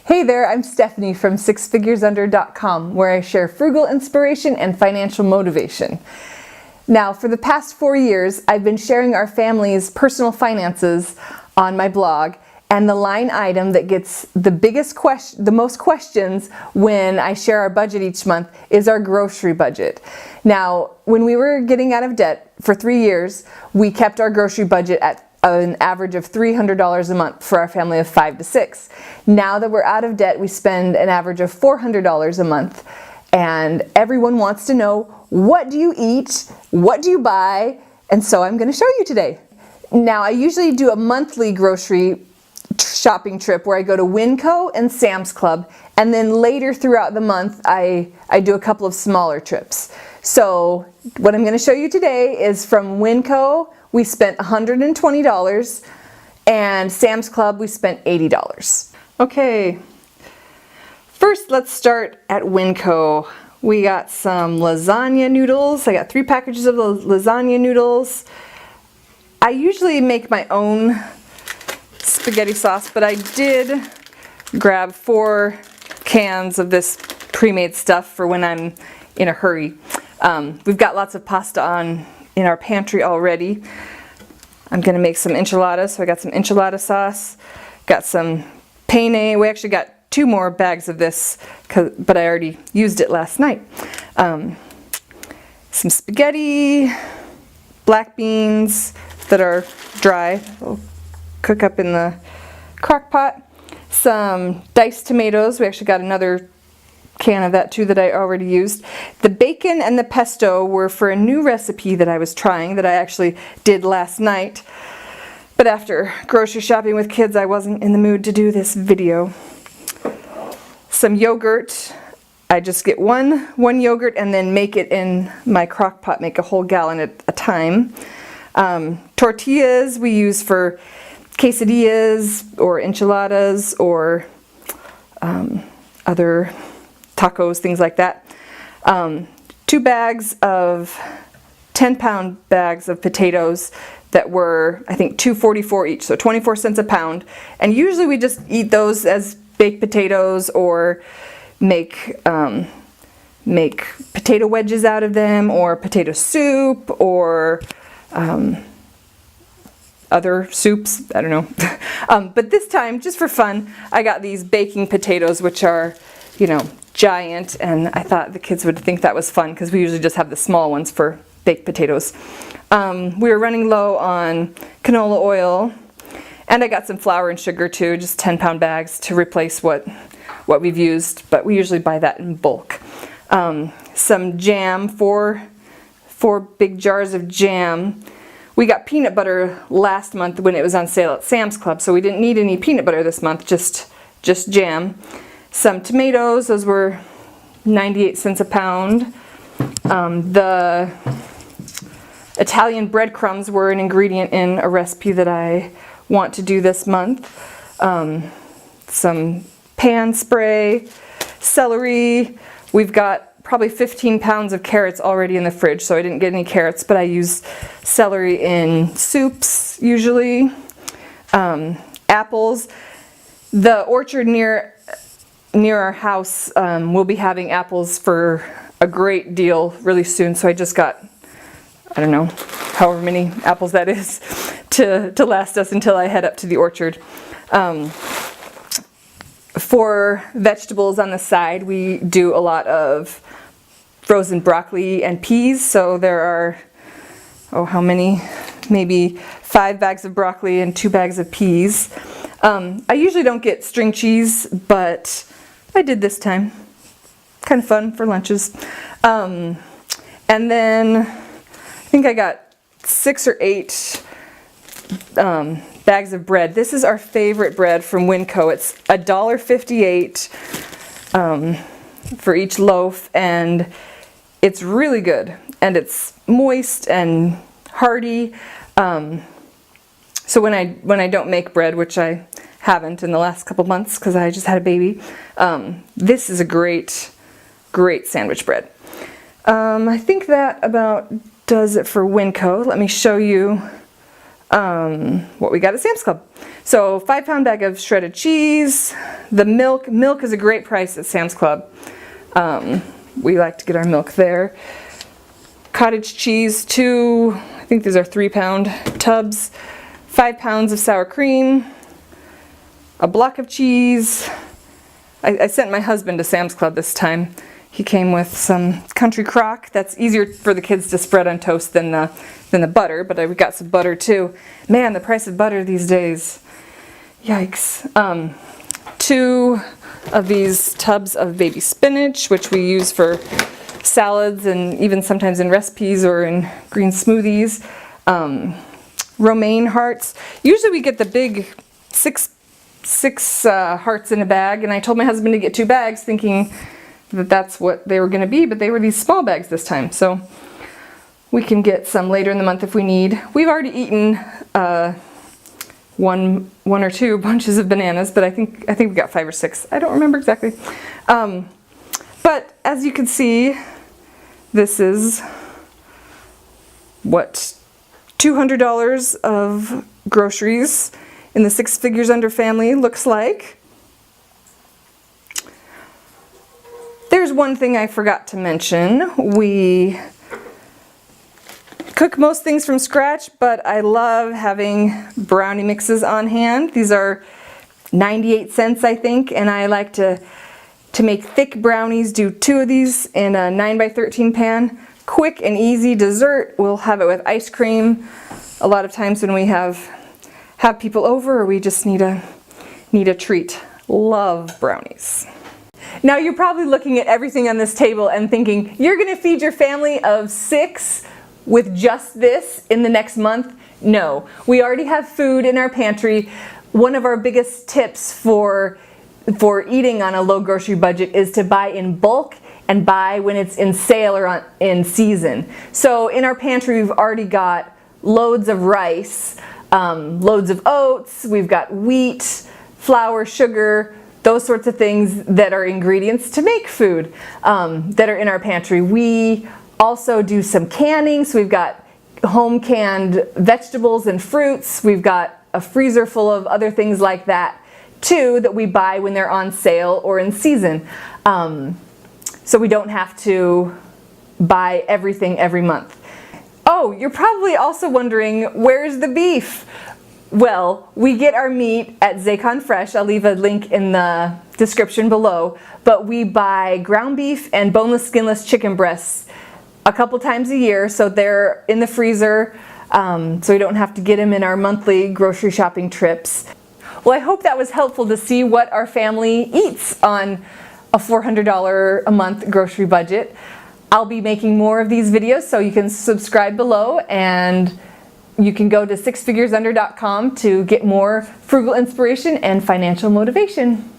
Hey there, I'm Stephanie from sixfiguresunder.com, where I share frugal inspiration and financial motivation. Now, for the past 4 years, I've been sharing our family's personal finances on my blog, and the line item that gets the most questions when I share our budget each month is our grocery budget. Now, when we were getting out of debt for 3 years, we kept our grocery budget at an average of $300 a month for our family of 5 to 6. Now that we're out of debt, we spend an average of $400 a month. And everyone wants to know, what do you eat? What do you buy? And so I'm going to show you today. Now, I usually do a monthly grocery shopping trip where I go to Winco and Sam's Club. And then later throughout the month, I do a couple of smaller trips. So what I'm going to show you today is from Winco, we spent $120, and Sam's Club, we spent $80. Okay, first let's start at Winco. We got some lasagna noodles. I got 3 packages of the lasagna noodles. I usually make my own spaghetti sauce, but I did grab 4 cans of this pre-made stuff for when I'm in a hurry. We've got lots of pasta in our pantry already. I'm going to make some enchiladas, so I got some enchilada sauce, got some penne. We actually got 2 more bags of this, but I already used it last night. Some spaghetti, black beans that are dry, we'll cook up in the crock pot. Some diced tomatoes. We actually got another can of that too that I already used. The bacon and the pesto were for a new recipe that I was trying that I actually did last night. But after grocery shopping with kids, I wasn't in the mood to do this video. Some yogurt. I just get one yogurt and then make it in my crock pot, make a whole gallon at a time. Tortillas we use for quesadillas or enchiladas or other tacos, things like that. 2 bags of 10-pound bags of potatoes that were, I think, $2.44 each, so 24 cents a pound. And usually we just eat those as baked potatoes or make potato wedges out of them, or potato soup, or other soups, I don't know. But this time, just for fun, I got these baking potatoes, which are, you know, giant, and I thought the kids would think that was fun because we usually just have the small ones for baked potatoes. We were running low on canola oil, and I got some flour and sugar too, just 10-pound bags to replace what we've used, but we usually buy that in bulk. Some jam, 4 big jars of jam. We got peanut butter last month when it was on sale at Sam's Club, so we didn't need any peanut butter this month, just jam. Some tomatoes, those were 98 cents a pound. The Italian breadcrumbs were an ingredient in a recipe that I want to do this month. Some pan spray, celery. We've got probably 15 pounds of carrots already in the fridge, so I didn't get any carrots, but I use celery in soups usually. Apples. The orchard near our house will be having apples for a great deal really soon, so I just got, I don't know, however many apples that is to last us until I head up to the orchard. For vegetables on the side, we do a lot of frozen broccoli and peas, so there are, how many? Maybe 5 bags of broccoli and 2 bags of peas. I usually don't get string cheese, but I did this time. Kind of fun for lunches. And then I think I got 6 or 8 bags of bread. This is our favorite bread from Winco. It's $1.58 for each loaf, and it's really good. And it's moist and hearty. So when I don't make bread, which I haven't in the last couple months because I just had a baby, this is a great sandwich bread. I think that about does it for Winco. Let me show you what we got at Sam's Club. So 5-pound bag of shredded cheese. The milk is a great price at Sam's Club. We like to get our milk there. Cottage cheese, I think these are 3-pound tubs. 5 pounds of sour cream. A block of cheese. I sent my husband to Sam's Club this time. He came with some country crock. That's easier for the kids to spread on toast than the butter, but we got some butter too. Man, the price of butter these days. Yikes. 2 of these tubs of baby spinach, which we use for salads and even sometimes in recipes or in green smoothies. Romaine hearts. Usually we get the big six hearts in a bag, and I told my husband to get 2 bags thinking that that's what they were going to be, but they were these small bags this time, so we can get some later in the month if we need. We've already eaten one or 2 bunches of bananas, but I think we got 5 or 6. I don't remember exactly. But as you can see, this is what $200 of groceries in the 6 Figures Under family looks like. There's one thing I forgot to mention. We cook most things from scratch, but I love having brownie mixes on hand. These are 98 cents, I think, and I like to make thick brownies. Do 2 of these in a 9x13 pan. Quick and easy dessert. We'll have it with ice cream. A lot of times when we have people over, or we just need a treat. Love brownies. Now you're probably looking at everything on this table and thinking, you're going to feed your family of 6 with just this in the next month? No, we already have food in our pantry. One of our biggest tips for eating on a low grocery budget is to buy in bulk and buy when it's in sale or in season. So in our pantry we've already got loads of rice, loads of oats, we've got wheat, flour, sugar, those sorts of things that are ingredients to make food that are in our pantry. We also do some canning, so we've got home canned vegetables and fruits. We've got a freezer full of other things like that too that we buy when they're on sale or in season. So we don't have to buy everything every month. Oh, you're probably also wondering, where's the beef? Well, we get our meat at Zaycon Fresh. I'll leave a link in the description below. But we buy ground beef and boneless, skinless chicken breasts a couple times a year, so they're in the freezer, so we don't have to get them in our monthly grocery shopping trips. Well, I hope that was helpful to see what our family eats on a $400 a month grocery budget. I'll be making more of these videos, so you can subscribe below, and you can go to 6figuresunder.com to get more frugal inspiration and financial motivation.